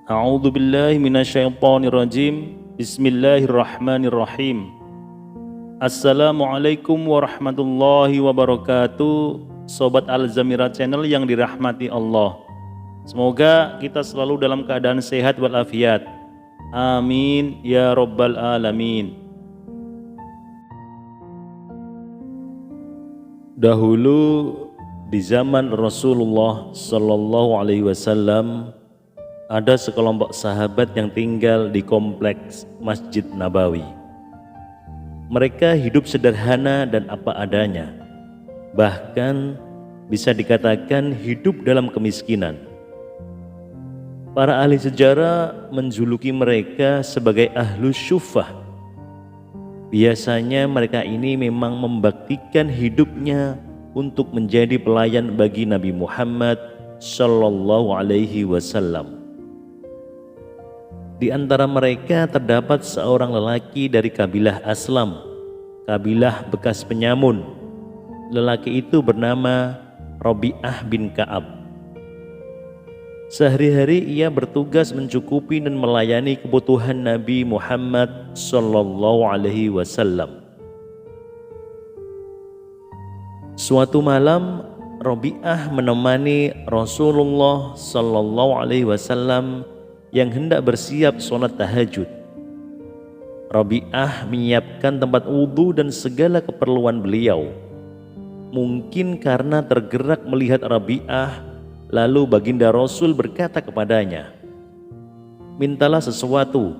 A'udzu billahi minasyaitonir rajim. Bismillahirrahmanirrahim. Assalamualaikum warahmatullahi wabarakatuh. Sobat Al-Zamira Channel yang dirahmati Allah. Semoga kita selalu dalam keadaan sehat walafiat. Amin ya rabbal alamin. Dahulu di zaman Rasulullah sallallahu alaihi wasallam ada sekelompok sahabat yang tinggal di kompleks Masjid Nabawi. Mereka hidup sederhana dan apa adanya, bahkan bisa dikatakan hidup dalam kemiskinan. Para ahli sejarah menjuluki mereka sebagai ahlus syuffah. Biasanya mereka ini memang membaktikan hidupnya untuk menjadi pelayan bagi Nabi Muhammad sallallahu alaihi wasallam. Di antara mereka terdapat seorang lelaki dari kabilah Aslam, kabilah bekas penyamun. Lelaki itu bernama Rabi'ah bin Ka'ab. Sehari-hari ia bertugas mencukupi dan melayani kebutuhan Nabi Muhammad sallallahu alaihi wasallam. Suatu malam Rabi'ah menemani Rasulullah sallallahu alaihi wasallam yang hendak bersiap sholat tahajud. Rabi'ah menyiapkan tempat wudhu dan segala keperluan beliau. Mungkin karena tergerak melihat Rabi'ah, lalu baginda Rasul berkata kepadanya, "Mintalah sesuatu,"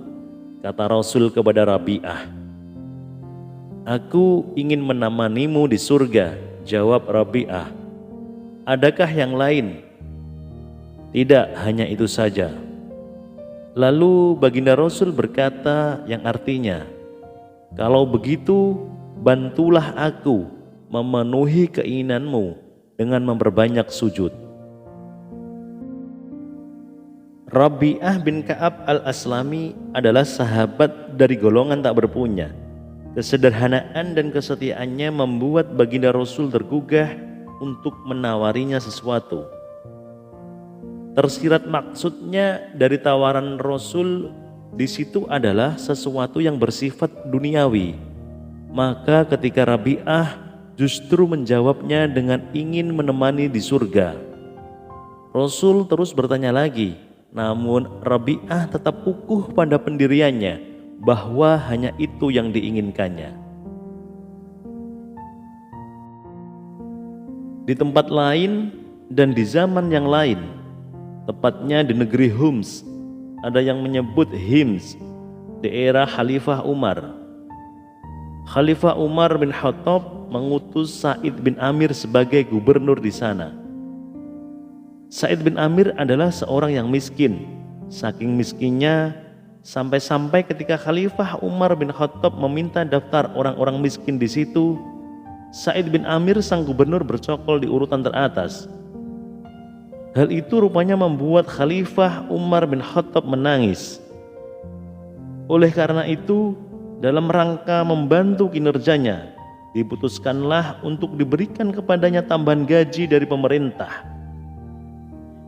kata Rasul kepada Rabi'ah. "Aku ingin menemanimu di surga," jawab Rabi'ah. "Adakah yang lain?" "Tidak, hanya itu saja." Lalu baginda Rasul berkata yang artinya, "Kalau begitu bantulah aku memenuhi keinginanmu dengan memperbanyak sujud." Rabi'ah bin Ka'ab al-Aslami adalah sahabat dari golongan tak berpunya. Kesederhanaan dan kesetiaannya membuat baginda Rasul tergugah untuk menawarinya sesuatu. Tersirat maksudnya dari tawaran Rasul di situ adalah sesuatu yang bersifat duniawi. Maka ketika Rabi'ah justru menjawabnya dengan ingin menemani di surga. Rasul terus bertanya lagi, namun Rabi'ah tetap kukuh pada pendiriannya bahwa hanya itu yang diinginkannya. Di tempat lain dan di zaman yang lain, tepatnya di negeri Homs, ada yang menyebut Hims, di era Khalifah Umar. Khalifah Umar bin Khattab mengutus Sa'id bin Amir sebagai gubernur di sana. Sa'id bin Amir adalah seorang yang miskin. Saking miskinnya, sampai-sampai ketika Khalifah Umar bin Khattab meminta daftar orang-orang miskin di situ, Sa'id bin Amir sang gubernur bercokol di urutan teratas. Hal itu rupanya membuat Khalifah Umar bin Khattab menangis. Oleh karena itu, dalam rangka membantu kinerjanya, diputuskanlah untuk diberikan kepadanya tambahan gaji dari pemerintah.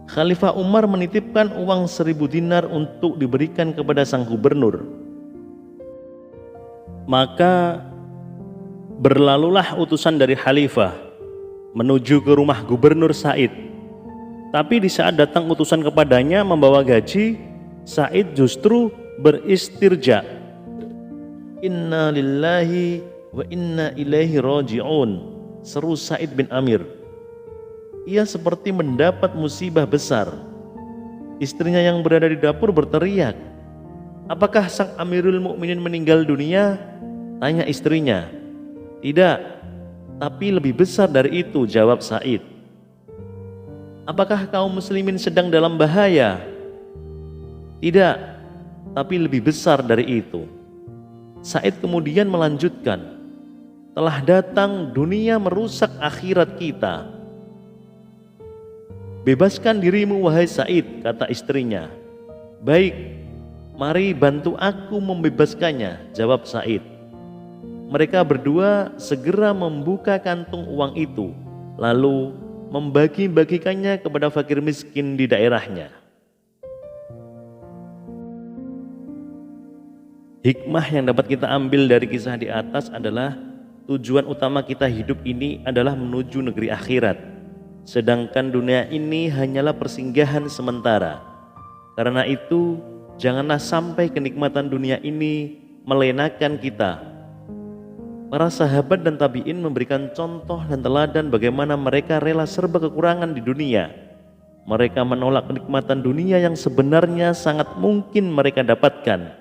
Khalifah Umar menitipkan uang 1000 dinar untuk diberikan kepada sang gubernur. Maka berlalulah utusan dari Khalifah menuju ke rumah gubernur Sa'id. Tapi di saat datang utusan kepadanya membawa gaji, Sa'id justru beristirja. "Inna lillahi wa inna ilaihi raji'un," seru Sa'id bin Amir. Ia seperti mendapat musibah besar. Istrinya yang berada di dapur berteriak, "Apakah sang Amirul Mukminin meninggal dunia?" Tanya istrinya. "Tidak, tapi lebih besar dari itu," jawab Sa'id. "Apakah kaum muslimin sedang dalam bahaya?" "Tidak, tapi lebih besar dari itu." Sa'id kemudian melanjutkan, "Telah datang dunia merusak akhirat kita." "Bebaskan dirimu wahai Sa'id," kata istrinya. "Baik, mari bantu aku membebaskannya," jawab Sa'id. Mereka berdua segera membuka kantung uang itu, lalu membagi-bagikannya kepada fakir miskin di daerahnya. Hikmah yang dapat kita ambil dari kisah di atas adalah tujuan utama kita hidup ini adalah menuju negeri akhirat. Sedangkan dunia ini hanyalah persinggahan sementara. Karena itu, janganlah sampai kenikmatan dunia ini melenakan kita. Para sahabat dan tabi'in memberikan contoh dan teladan bagaimana mereka rela serba kekurangan di dunia. Mereka menolak kenikmatan dunia yang sebenarnya sangat mungkin mereka dapatkan,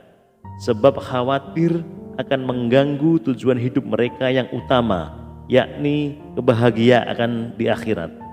sebab khawatir akan mengganggu tujuan hidup mereka yang utama, yakni kebahagiaan di akhirat.